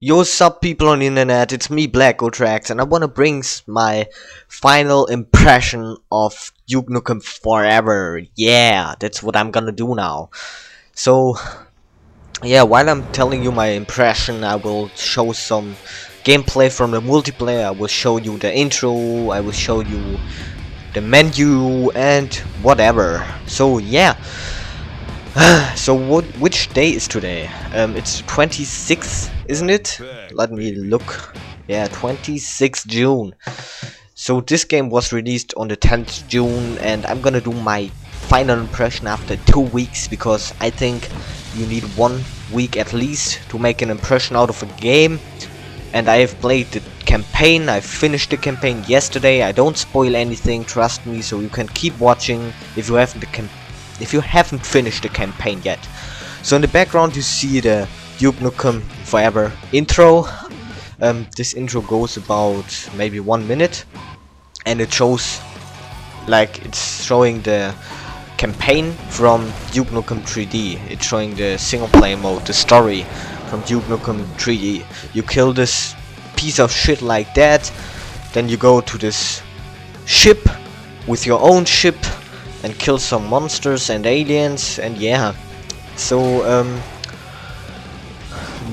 Yo, sup people on the internet, it's me Black Otrax, and I wanna bring my final impression of Duke Nukem Forever. Yeah, that's what I'm gonna do now. So, yeah, while I'm telling you my impression, I will show some gameplay from the multiplayer, I will show you the intro, I will show you the menu, and whatever. So, yeah. So which day is today? It's 26th, isn't it? Let me look. Yeah, 26th June. So this game was released on the 10th June, and I'm gonna do my final impression after 2 weeks, because I think you need 1 week at least to make an impression out of a game. And I have played the campaign, I finished the campaign yesterday. I don't spoil anything, trust me, so you can keep watching if you haven't finished the campaign yet. So in the background you see the Duke Nukem Forever intro. This intro goes about maybe 1 minute, and it shows, like, it's showing the campaign from Duke Nukem 3D. It's showing the single player mode, the story from Duke Nukem 3D. You kill this piece of shit like that, then you go to this ship with your own ship and kill some monsters and aliens, and yeah. So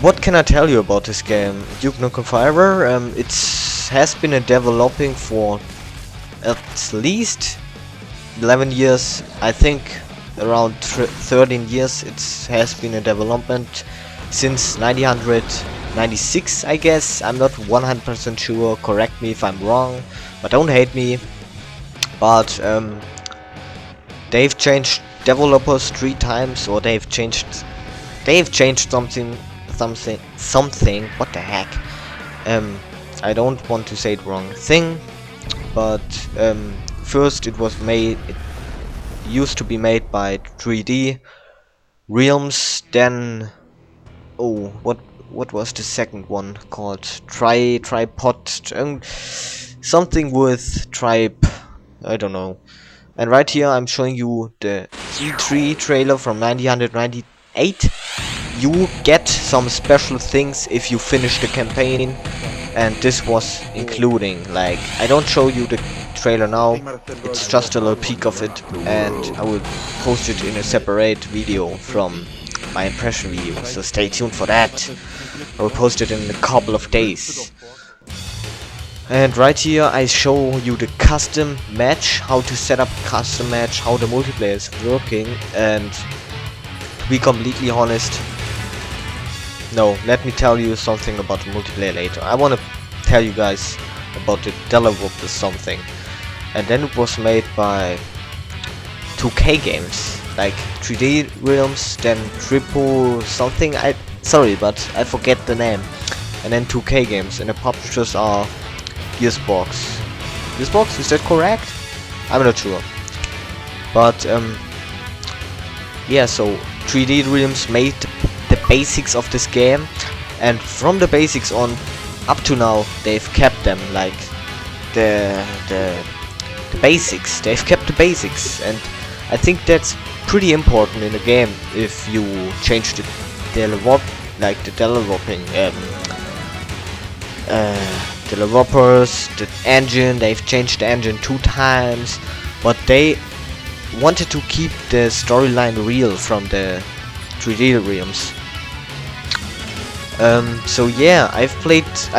what can I tell you about this game, Duke Nukem Forever? It has been developing for at least 11 years, I think around 13 years. It has been a development since 1996, I guess. I'm not 100% sure, correct me if I'm wrong, but don't hate me. But they've changed developers 3 times, or they've changed something. What the heck? I don't want to say the wrong thing, but first it used to be made by 3D Realms. Then, oh, what was the second one called? Tripod, something with tribe, I don't know. And right here I'm showing you the E3 trailer from 1998. You get some special things if you finish the campaign, and this was including, like, I don't show you the trailer now, it's just a little peek of it, and I will post it in a separate video from my impression video, so stay tuned for that. I will post it in a couple of days. And right here I show you the custom match, how to set up custom match, how the multiplayer is working. And to be completely honest, no, let me tell you something about the multiplayer later. I want to tell you guys about the developer something. And then it was made by 2K games, like 3D Realms, then Triple something, sorry, but I forget the name. And then 2K games, and the publishers are Gearbox. Gearbox, is that correct? I'm not sure. But yeah, so 3D Realms made the basics of this game, and from the basics on up to now they've kept them, like the basics. They've kept the basics, and I think that's pretty important in a game. If you change the developers, the engine, they've changed the engine 2 times, but they wanted to keep the storyline real from the 3D Realms. So yeah, I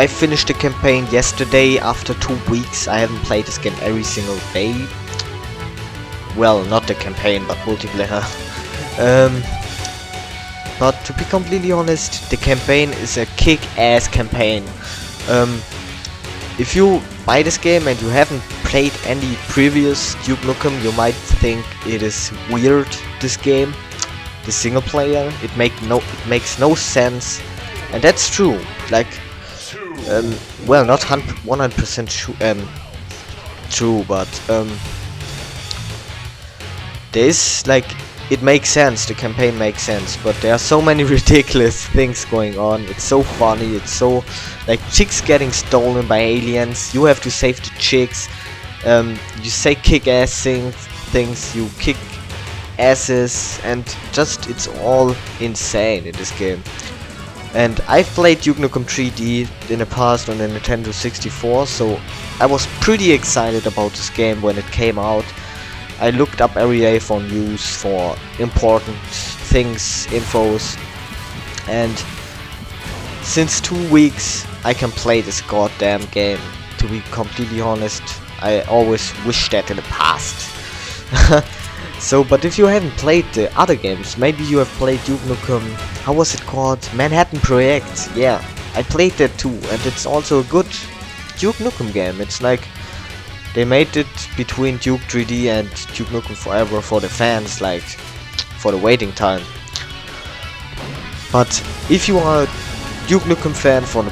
finished the campaign yesterday after 2 weeks. I haven't played this game every single day. Well, not the campaign, but multiplayer. But to be completely honest, the campaign is a kick-ass campaign. If you buy this game and you haven't played any previous Duke Nukem, you might think it is weird, this game, the single player. It makes no sense, and that's true. Like, well, not 100% true, but there's, like, it makes sense, the campaign makes sense, but there are so many ridiculous things going on. It's so funny, it's so, like, chicks getting stolen by aliens, you have to save the chicks, you say kick-ass things, you kick asses, and just, it's all insane in this game. And I've played Duke Nukem 3D in the past on the Nintendo 64, so I was pretty excited about this game when it came out. I looked up every day for news, for important things, infos, and since 2 weeks I can play this goddamn game. To be completely honest, I always wished that in the past. So, but if you haven't played the other games, maybe you have played Duke Nukem, how was it called? Manhattan Project. Yeah, I played that too, and it's also a good Duke Nukem game. It's like they made it between Duke 3D and Duke Nukem Forever for the fans, like for the waiting time. But if you are a Duke Nukem fan from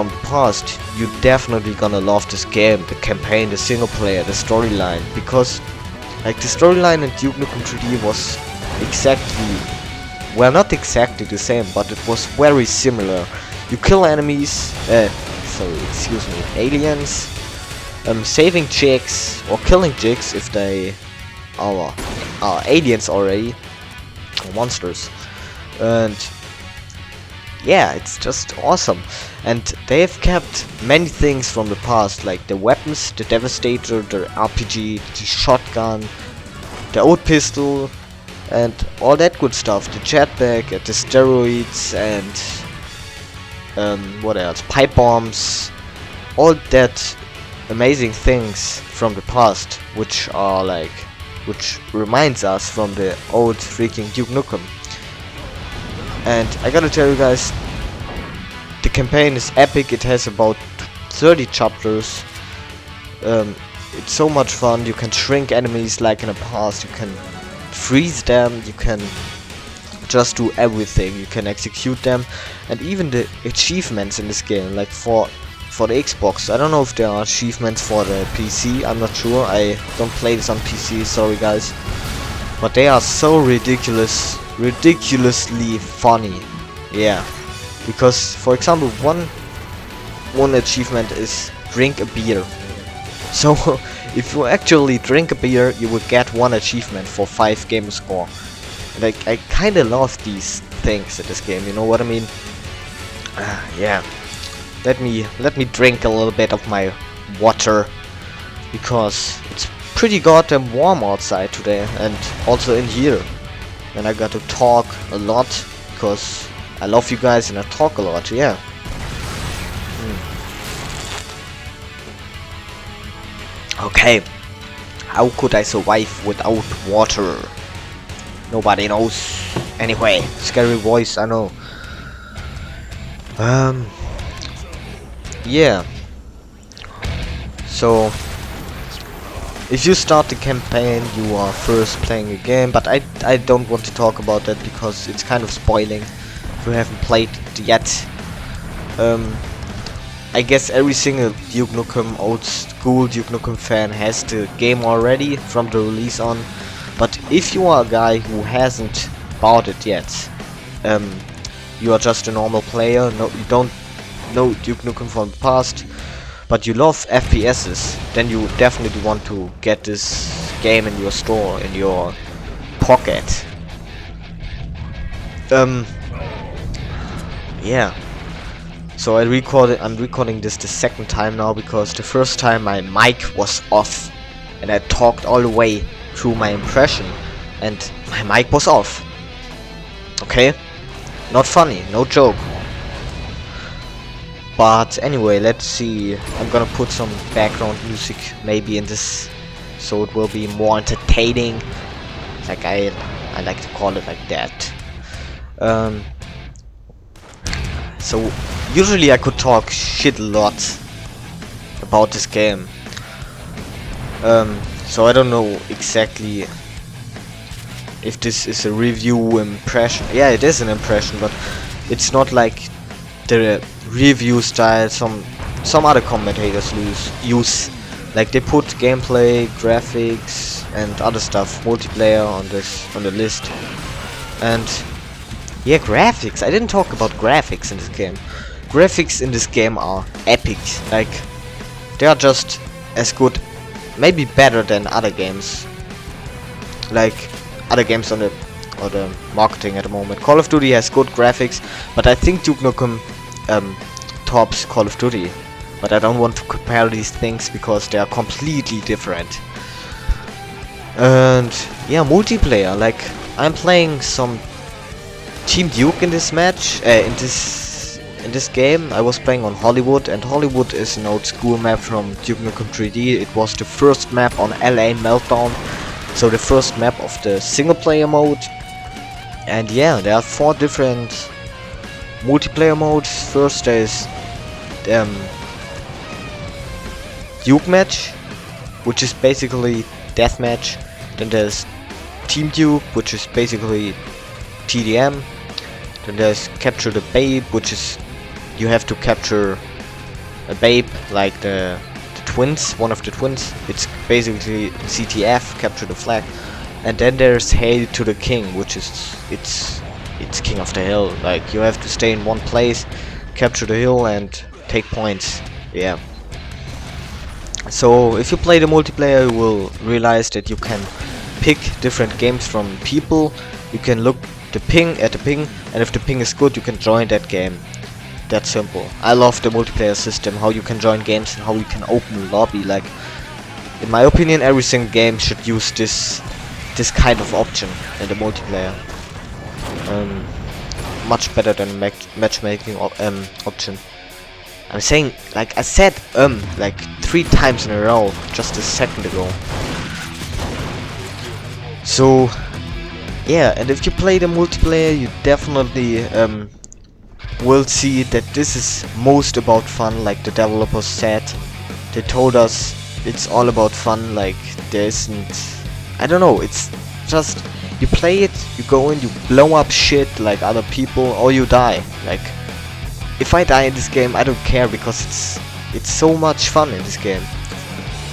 the past, you're definitely gonna love this game, the campaign, the single player, the storyline, because like the storyline in Duke Nukem 3D was exactly, well, not exactly the same, but it was very similar. You kill enemies, aliens, saving chicks or killing chicks if they are aliens already, or monsters, and yeah, it's just awesome. And they've kept many things from the past, like the weapons, the Devastator, the RPG, the shotgun, the old pistol, and all that good stuff. The jetpack, the steroids, and what else? Pipe bombs, all that amazing things from the past, which reminds us from the old freaking Duke Nukem. And I gotta tell you guys, the campaign is epic. It has about 30 chapters. It's so much fun. You can shrink enemies like in the past. You can freeze them. You can just do everything. You can execute them, and even the achievements in this game, like for the Xbox. I don't know if there are achievements for the PC. I'm not sure. I don't play this on PC. Sorry, guys. But they are so ridiculously funny. Yeah. Because, for example, one achievement is drink a beer. So, if you actually drink a beer, you will get one achievement for 5 game score. And I kinda love these things in this game, you know what I mean? Yeah. Let me drink a little bit of my water, because it's pretty goddamn warm outside today, and also in here. And I got to talk a lot, because I love you guys and I talk a lot, yeah. Okay, how could I survive without water? Nobody knows. Anyway, scary voice, I know. Yeah. So, if you start the campaign, you are first playing a game, but I don't want to talk about that because it's kind of spoiling if you haven't played it yet. I guess every single Duke Nukem, old school Duke Nukem fan has the game already from the release on, but if you are a guy who hasn't bought it yet, you are just a normal player, no, you don't know Duke Nukem from the past, but you love FPSs, then you definitely want to get this game in your store, in your pocket. Yeah. So I'm recording this the second time now, because the first time my mic was off and I talked all the way through my impression and my mic was off. Okay? Not funny, no joke. But anyway, let's see. I'm gonna put some background music maybe in this, so it will be more entertaining. Like I like to call it like that. So usually I could talk shit a lot about this game. So I don't know exactly if this is a review impression. Yeah, it is an impression, but it's not like the review style some other commentators use. Like they put gameplay, graphics, and other stuff, multiplayer on the list. And yeah, graphics. I didn't talk about graphics in this game. Graphics in this game are epic. Like they are just as good, maybe better than other games. Like other games on the or the marketing at the moment. Call of Duty has good graphics, but I think Duke Nukem tops Call of Duty. But I don't want to compare these things because they are completely different. And yeah, multiplayer. Like, I'm playing some Team Duke in this match. In this game, I was playing on Hollywood, and Hollywood is an old school map from Duke Nukem 3D. It was the first map on LA Meltdown, so the first map of the single player mode. And yeah, there are 4 different multiplayer modes. First there is Duke match, which is basically deathmatch. Then there's Team Duke, which is basically TDM. Then there's Capture the Babe, which is you have to capture a babe, like the twins, one of the twins. It's basically CTF, Capture the Flag. And then there's Hail to the King, which is it's King of the Hill. Like, you have to stay in one place, capture the hill, and take points. Yeah. So if you play the multiplayer, you will realize that you can pick different games from people. You can look at the ping, and if the ping is good, you can join that game. That's simple. I love the multiplayer system, how you can join games and how you can open a lobby. Like, in my opinion, every single game should use this kind of option in the multiplayer. Much better than matchmaking option. I'm saying, like I said, like 3 times in a row, just a second ago. So, yeah, and if you play the multiplayer, you definitely will see that this is most about fun, like the developers said. They told us it's all about fun, like there isn't, I don't know, it's just, you play it, you go in, you blow up shit like other people, or you die. Like, if I die in this game, I don't care, because it's so much fun in this game.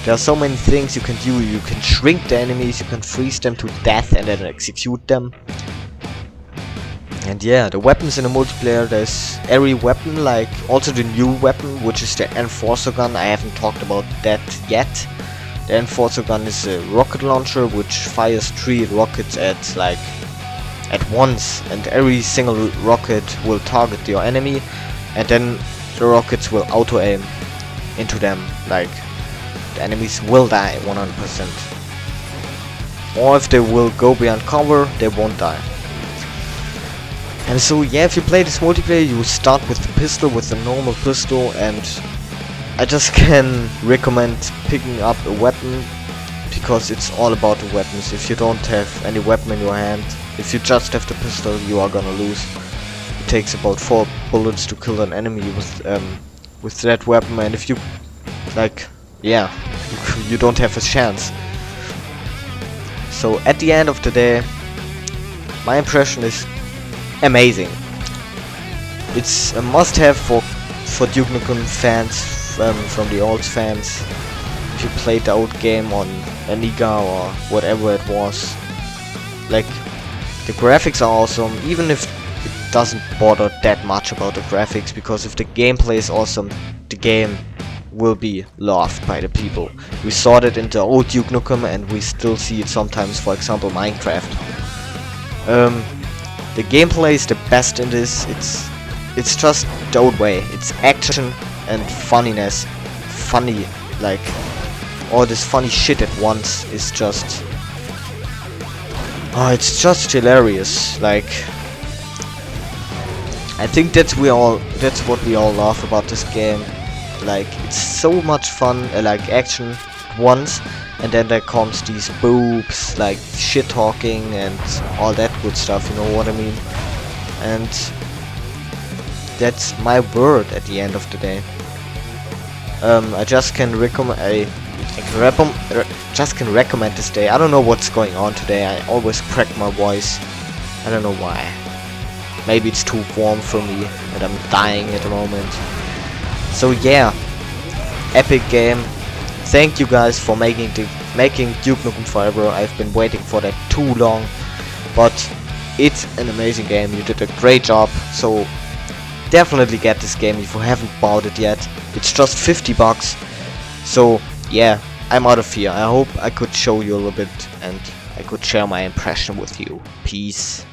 There are so many things you can do. You can shrink the enemies, you can freeze them to death and then execute them. And yeah, the weapons in the multiplayer, there's every weapon, like also the new weapon, which is the Enforcer gun. I haven't talked about that yet. The Enforcer gun is a rocket launcher which fires 3 rockets at once, and every single rocket will target your enemy, and then the rockets will auto aim into them. Like, the enemies will die 100%. Or if they will go beyond cover, they won't die. And so yeah, if you play this multiplayer, you start with the pistol, with the normal pistol, and I just can recommend picking up a weapon, because it's all about the weapons. If you don't have any weapon in your hand, if you just have the pistol, you are gonna lose. It takes about 4 bullets to kill an enemy with that weapon, and if you, like, yeah, you don't have a chance. So at the end of the day, my impression is amazing. It's a must-have for Duke Nukem fans, from the old fans. If you played the old game on Amiga or whatever it was, like, the graphics are awesome, even if it doesn't bother that much about the graphics, because if the gameplay is awesome, the game will be loved by the people. We saw that in the old Duke Nukem, and we still see it sometimes, for example Minecraft. The gameplay is the best in this. It's just the old way. It's action and funniness. Funny, like, all this funny shit at once is just, oh, it's just hilarious. Like, I think that's what we all love about this game. Like, it's so much fun, like action at once, and then there comes these boobs, like shit talking and all that good stuff, you know what I mean? And that's my word at the end of the day. I just can recommend this day. I don't know what's going on today. I always crack my voice. I don't know why. Maybe it's too warm for me and I'm dying at the moment. So yeah, epic game. Thank you guys for making Duke Nukem Forever. I've been waiting for that too long, but it's an amazing game. You did a great job. So definitely get this game if you haven't bought it yet. It's just $50. So yeah, I'm out of here. I hope I could show you a little bit, and I could share my impression with you. Peace.